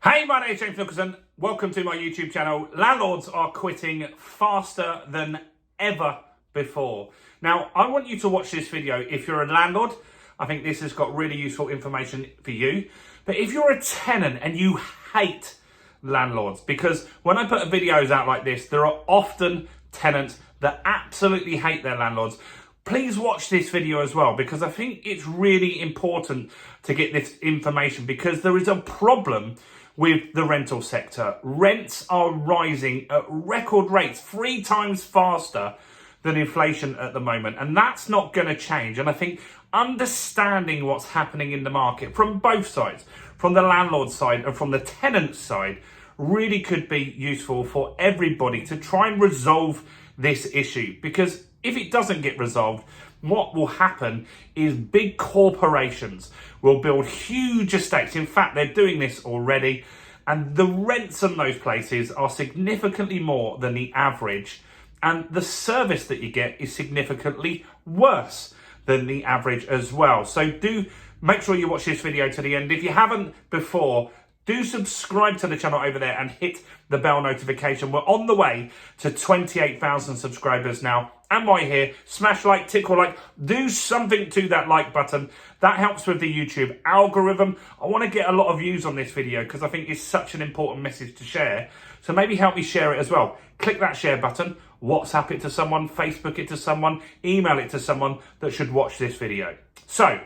Hey, my name is James Nicholson. Welcome to my YouTube channel. Landlords are quitting faster than ever before. Now, I want you to watch this video if you're a landlord. I think this has got really useful information for you. But if you're a tenant and you hate landlords, because when I put videos out like this, there are often tenants that absolutely hate their landlords. Please watch this video as well, because I think it's really important to get this information, because there is a problem with the rental sector. Rents are rising at record rates, 3 times faster than inflation at the moment. And that's not going to change. And I think understanding what's happening in the market from both sides, from the landlord side and from the tenant side, really could be useful for everybody to try and resolve this issue. Because if it doesn't get resolved, what will happen is big corporations will build huge estates. In fact, they're doing this already. And the rents in those places are significantly more than the average. And the service that you get is significantly worse than the average as well. So do make sure you watch this video to the end. If you haven't before, do subscribe to the channel over there and hit the bell notification. We're on the way to 28,000 subscribers now. And while you're here, smash like, tickle like, do something to that like button. That helps with the YouTube algorithm. I want to get a lot of views on this video because I think it's such an important message to share. So maybe help me share it as well. Click that share button, WhatsApp it to someone, Facebook it to someone, email it to someone that should watch this video. So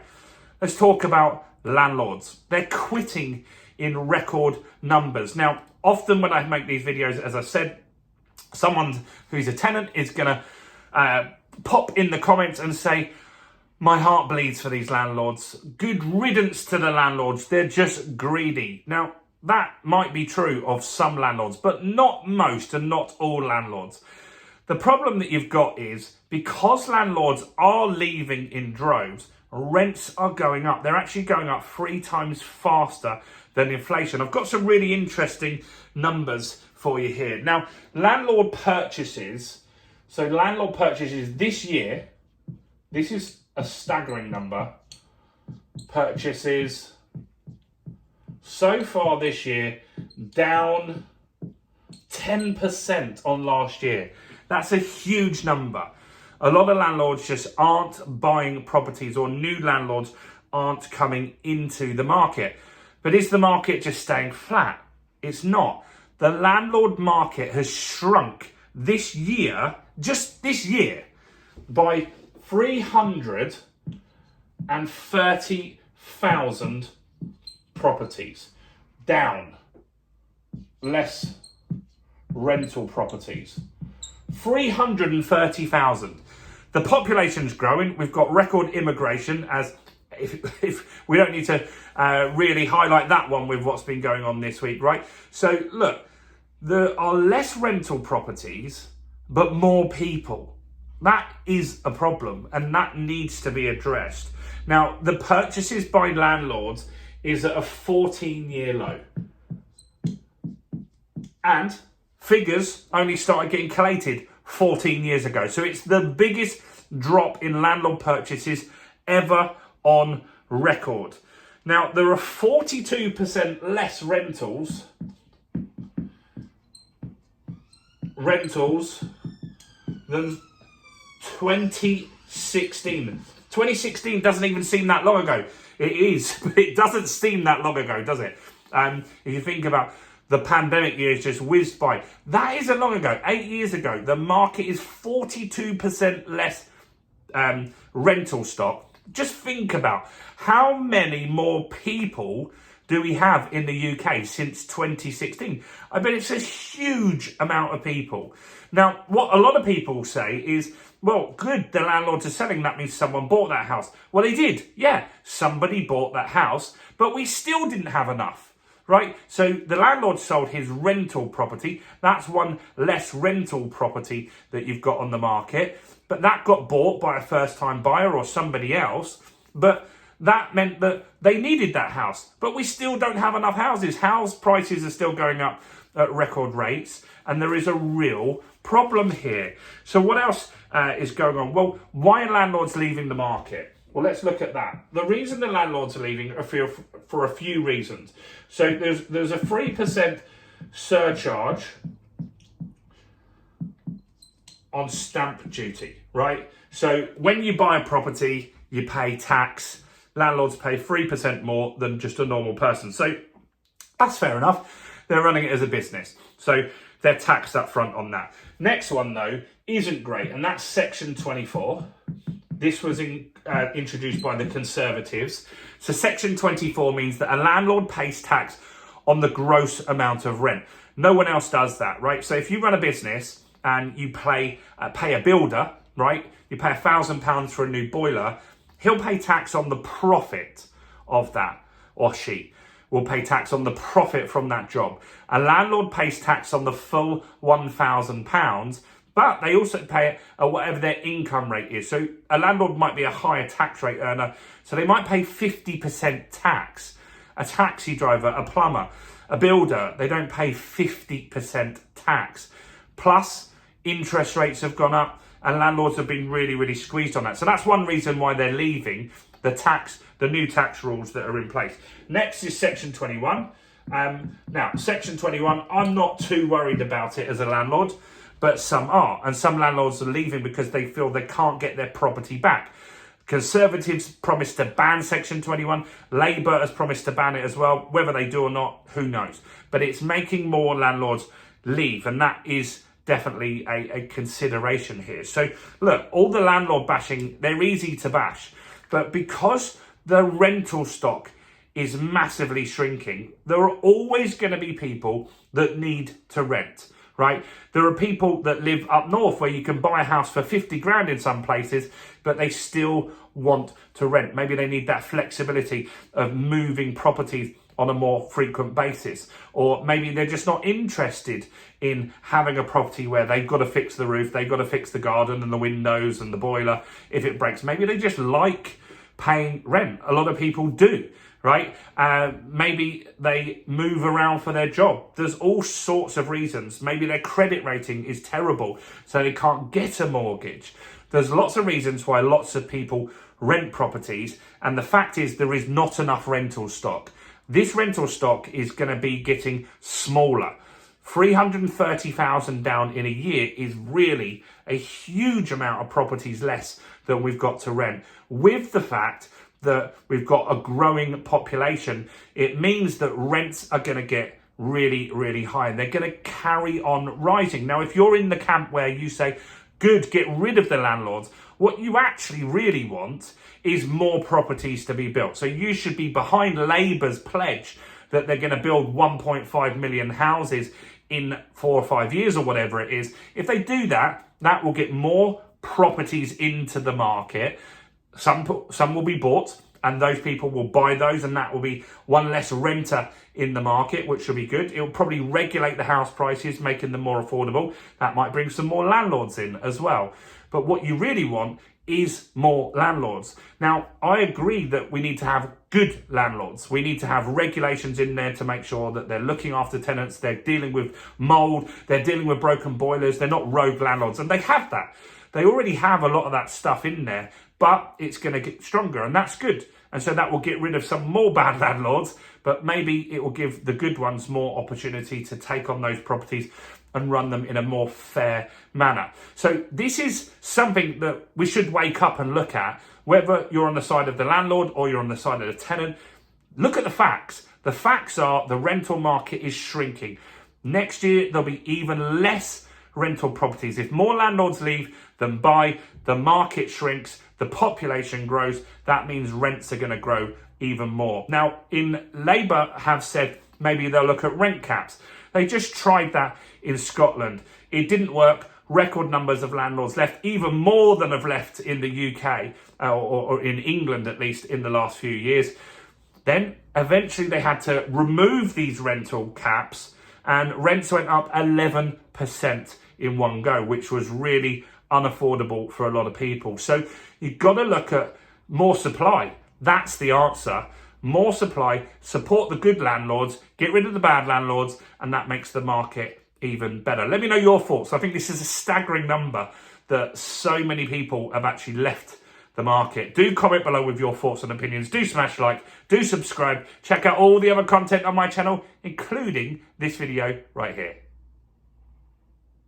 let's talk about landlords. They're quitting in record numbers. Now, often when I make these videos, as I said, someone who's a tenant is going to pop in the comments and say, my heart bleeds for these landlords. Good riddance to the landlords. They're just greedy. Now, that might be true of some landlords, but not most and not all landlords. The problem that you've got is because landlords are leaving in droves, rents are going up. They're actually going up 3 times faster than inflation. I've got some really interesting numbers for you here. Now, landlord purchases this year, this is a staggering number, purchases so far this year down 10% on last year. That's a huge number. A lot of landlords just aren't buying properties, or new landlords aren't coming into the market. But is the market just staying flat? It's not. The landlord market has shrunk this year, just this year, by 330,000 properties. Down. Less rental properties. 330,000. The population's growing. We've got record immigration, as if we don't need to really highlight that one with what's been going on this week, right? So look, there are less rental properties, but more people. That is a problem, and that needs to be addressed. Now, the purchases by landlords is at a 14-year low. And figures only started getting collated 14 years ago. So it's the biggest drop in landlord purchases ever on record. Now, there are 42% less rentals than 2016. 2016 doesn't even seem that long ago. It is, but it doesn't seem that long ago, does it? If you think about the pandemic years just whizzed by. That isn't long ago. 8 years ago, the market is 42% less rental stock. Just think about how many more people do we have in the UK since 2016? I bet it's a huge amount of people. Now, what a lot of people say is, well, good, the landlords are selling. That means someone bought that house. Well, they did. Yeah, somebody bought that house, but we still didn't have enough, right? So the landlord sold his rental property. That's one less rental property that you've got on the market. But that got bought by a first-time buyer or somebody else. But that meant that they needed that house. But we still don't have enough houses. House prices are still going up at record rates. And there is a real problem here. So what else is going on? Well, why are landlords leaving the market? Well, let's look at that. The reason the landlords are leaving are for a few reasons. So there's a 3% surcharge on stamp duty, right? So when you buy a property, you pay tax. Landlords pay 3% more than just a normal person. So that's fair enough. They're running it as a business. So they're taxed up front on that. Next one, though, isn't great, and that's Section 24. This was introduced by the Conservatives. So Section 24 means that a landlord pays tax on the gross amount of rent. No one else does that, right? So if you run a business and you pay a builder, right? You pay £1,000 for a new boiler, he'll pay tax on the profit of that, or she will pay tax on the profit from that job. A landlord pays tax on the full £1,000, but they also pay it at whatever their income rate is. So a landlord might be a higher tax rate earner, so they might pay 50% tax. A taxi driver, a plumber, a builder, they don't pay 50% tax. Plus, interest rates have gone up and landlords have been really, really squeezed on that. So that's one reason why they're leaving, the new tax rules that are in place. Next is Section 21. Now, Section 21, I'm not too worried about it as a landlord, but some are. And some landlords are leaving because they feel they can't get their property back. Conservatives promised to ban Section 21. Labour has promised to ban it as well. Whether they do or not, who knows? But it's making more landlords leave, and that is definitely a consideration here. So look, all the landlord bashing, they're easy to bash, but because the rental stock is massively shrinking, there are always going to be people that need to rent, right? There are people that live up north where you can buy a house for 50 grand in some places, but they still want to rent. Maybe they need that flexibility of moving properties on a more frequent basis, or maybe they're just not interested in having a property where they've got to fix the roof, they've got to fix the garden and the windows and the boiler if it breaks. Maybe they just like paying rent. A lot of people do, right? Maybe they move around for their job. There's all sorts of reasons. Maybe their credit rating is terrible, so they can't get a mortgage. There's lots of reasons why lots of people rent properties, and the fact is there is not enough rental stock. This rental stock is going to be getting smaller. 330,000 down in a year is really a huge amount of properties less than we've got to rent. With the fact that we've got a growing population, it means that rents are going to get really, really high, and they're going to carry on rising. Now, if you're in the camp where you say, good, get rid of the landlords, what you actually really want is more properties to be built. So you should be behind Labour's pledge that they're going to build 1.5 million houses in 4 or 5 years or whatever it is. If they do that, that will get more properties into the market. Some will be bought, and those people will buy those, and that will be one less renter in the market, which will be good. It will probably regulate the house prices, making them more affordable. That might bring some more landlords in as well. But what you really want is more landlords. Now, I agree that we need to have good landlords. We need to have regulations in there to make sure that they're looking after tenants, they're dealing with mold, they're dealing with broken boilers, they're not rogue landlords, and they have that. They already have a lot of that stuff in there, but it's going to get stronger, and that's good. And so that will get rid of some more bad landlords, but maybe it will give the good ones more opportunity to take on those properties and run them in a more fair manner. So this is something that we should wake up and look at, whether you're on the side of the landlord or you're on the side of the tenant. Look at the facts. The facts are the rental market is shrinking. Next year, there'll be even less rental properties. If more landlords leave than buy, the market shrinks, the population grows. That means rents are going to grow even more. Now, Labour have said maybe they'll look at rent caps. They just tried that in Scotland. It didn't work. Record numbers of landlords left, even more than have left in the UK, or in England at least, in the last few years. Then eventually they had to remove these rental caps, and rents went up 11% in one go, which was really unaffordable for a lot of people. So you've got to look at more supply. That's the answer. More supply, support the good landlords, get rid of the bad landlords, and that makes the market even better. Let me know your thoughts. I think this is a staggering number that so many people have actually left the market. Do comment below with your thoughts and opinions. Do smash like, do subscribe. Check out all the other content on my channel, including this video right here.